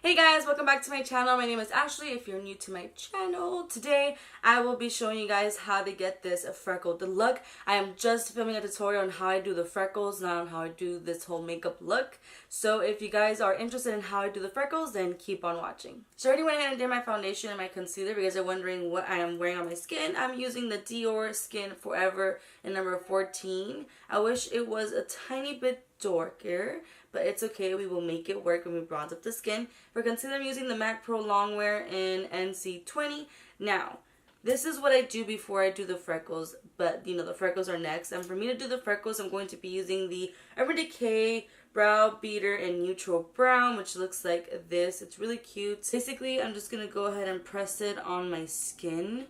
Hey guys, welcome back to my channel. My name is Ashley. If you're new to my channel, today I will be showing you guys how to get this freckled look. I am just filming a tutorial on how I do the freckles, not on how I do this whole makeup look. So if you guys are interested in how I do the freckles, then keep on watching. So I already went ahead and did my foundation and my concealer. If you guys are wondering what I am wearing on my skin, I'm using the Dior Skin Forever in number 14. I wish it was a tiny bit darker, but it's okay. We will make it work when we bronze up the skin. For concealer, I'm using the MAC Pro Longwear in NC20. Now, this is what I do before I do the freckles, but you know, the freckles are next. And for me to do the freckles, I'm going to be using the Urban Decay Brow Beater in Neutral Brown, which looks like this. It's really cute. Basically, I'm just going to go ahead and press it on my skin.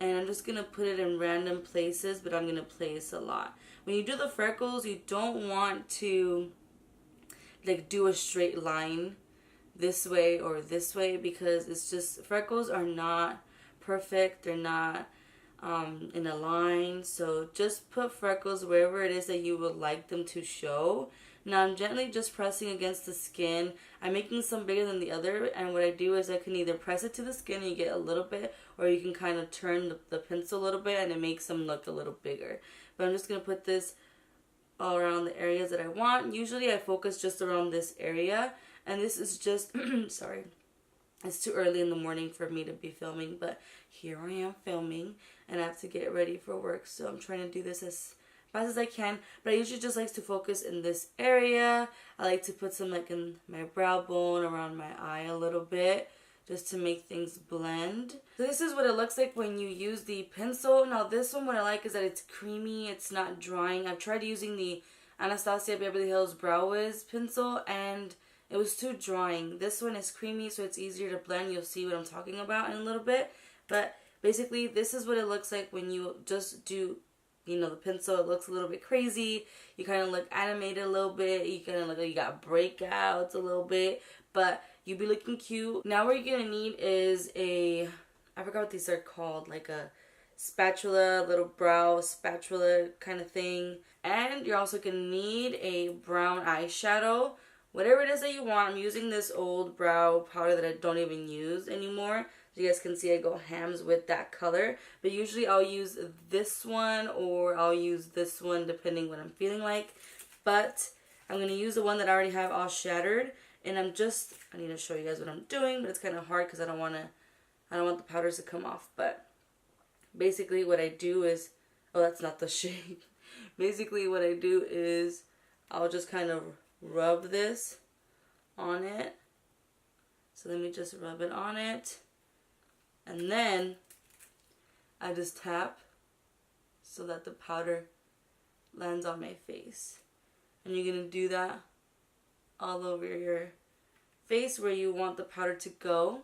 And I'm just going to put it in random places, but I'm going to place a lot. When you do the freckles, you don't want to like do a straight line this way or this way, because it's just, freckles are not perfect. They're not in a line. So just put freckles wherever it is that you would like them to show. Now I'm gently just pressing against the skin. I'm making some bigger than the other, and what I do is I can either press it to the skin and you get a little bit, or you can kind of turn the pencil a little bit and it makes them look a little bigger. But I'm just going to put this all around the areas that I want. Usually I focus just around this area, and this is just, sorry, it's too early in the morning for me to be filming, but here I am filming, and I have to get ready for work, so I'm trying to do this as fast as I can. But I usually just like to focus in this area. I like to put some like in my brow bone, around my eye a little bit, just to make things blend. So this is what it looks like when you use the pencil. Now this one, what I like is that it's creamy, it's not drying. I've tried using the Anastasia Beverly Hills Brow Wiz pencil and it was too drying. This one is creamy, so it's easier to blend. You'll see what I'm talking about in a little bit. But basically, this is what it looks like when you just do, you know, the pencil. It looks a little bit crazy. You kind of look animated a little bit. You kind of look like you got breakouts a little bit. But you be looking cute. Now what you're going to need is I forgot what these are called, like a spatula, little brow spatula kind of thing. And you're also going to need a brown eyeshadow. Whatever it is that you want. I'm using this old brow powder that I don't even use anymore. As you guys can see, I go hams with that color. But usually I'll use this one or I'll use this one depending what I'm feeling like. But I'm going to use the one that I already have all shattered. And I need to show you guys what I'm doing, but it's kind of hard because I don't want the powders to come off. But basically what I do is, oh, that's not the shade. Basically what I do is I'll just kind of rub this on it. So let me just rub it on it. And then I just tap so that the powder lands on my face. And you're going to do that all over your face where you want the powder to go.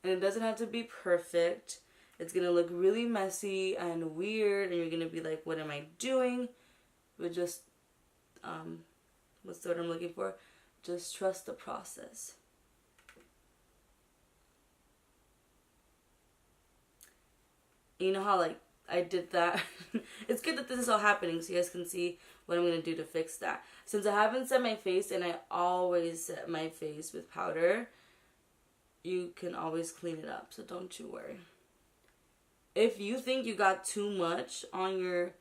And it doesn't have to be perfect. It's going to look really messy and weird, and you're going to be like, what am I doing? But just, what's the word I'm looking for? Just trust the process. You know how like I did that? It's good that this is all happening so you guys can see what I'm going to do to fix that. Since I haven't set my face, and I always set my face with powder, you can always clean it up, so don't you worry. If you think you got too much on your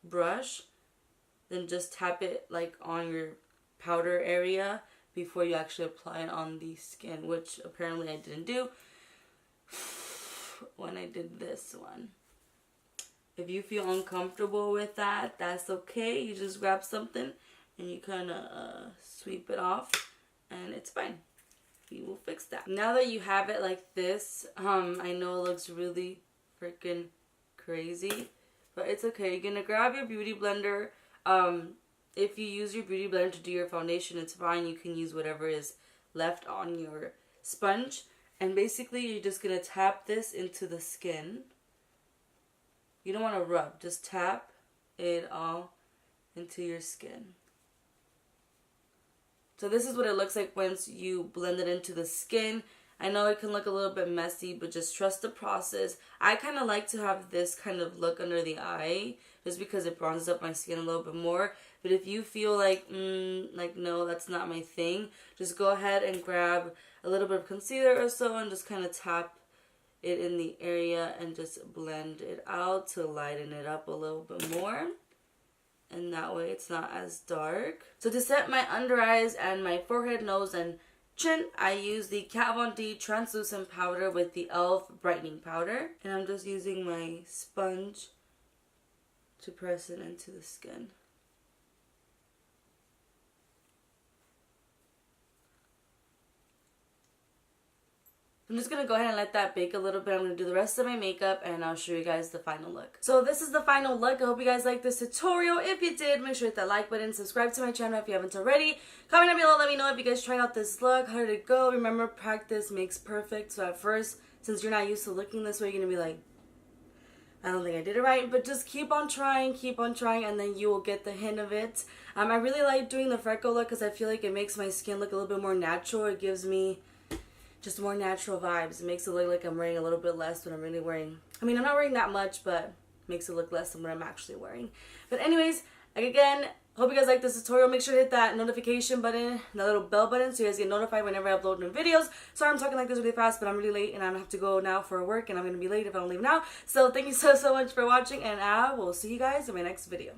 brush, then just tap it like on your powder area before you actually apply it on the skin, which apparently I didn't do when I did this one. If you feel uncomfortable with that, that's okay. You just grab something and you kind of sweep it off and it's fine. We will fix that. Now that you have it like this, I know it looks really freaking crazy, but it's okay. You're gonna grab your beauty blender. If you use your beauty blender to do your foundation, it's fine. You can use whatever is left on your sponge. And basically, you're just gonna tap this into the skin. You don't want to rub, just tap it all into your skin. So this is what it looks like once you blend it into the skin. I know it can look a little bit messy, but just trust the process. I kind of like to have this kind of look under the eye just because it bronzes up my skin a little bit more. But if you feel like, no, that's not my thing, just go ahead and grab a little bit of concealer or so and just kind of tap it in the area and just blend it out to lighten it up a little bit more. And that way it's not as dark. So to set my under eyes and my forehead, nose, and chin, I use the Kat Von D translucent powder with the e.l.f. brightening powder. And I'm just using my sponge to press it into the skin. I'm just going to go ahead and let that bake a little bit. I'm going to do the rest of my makeup and I'll show you guys the final look. So this is the final look. I hope you guys liked this tutorial. If you did, make sure to hit that like button. Subscribe to my channel if you haven't already. Comment down below. Let me know if you guys tried out this look. How did it go? Remember, practice makes perfect. So at first, since you're not used to looking this way, you're going to be like, I don't think I did it right. But just keep on trying, and then you will get the hint of it. I really like doing the freckle look because I feel like it makes my skin look a little bit more natural. It gives me just more natural vibes. It makes it look like I'm wearing a little bit less than I'm really wearing. I mean, I'm not wearing that much, but makes it look less than what I'm actually wearing. But anyways, again, hope you guys like this tutorial. Make sure to hit that notification button, the little bell button, so you guys get notified whenever I upload new videos. Sorry I'm talking like this really fast, but I'm really late and I have to go now for work, and I'm going to be late if I don't leave now. So thank you so much for watching, and I will see you guys in my next video.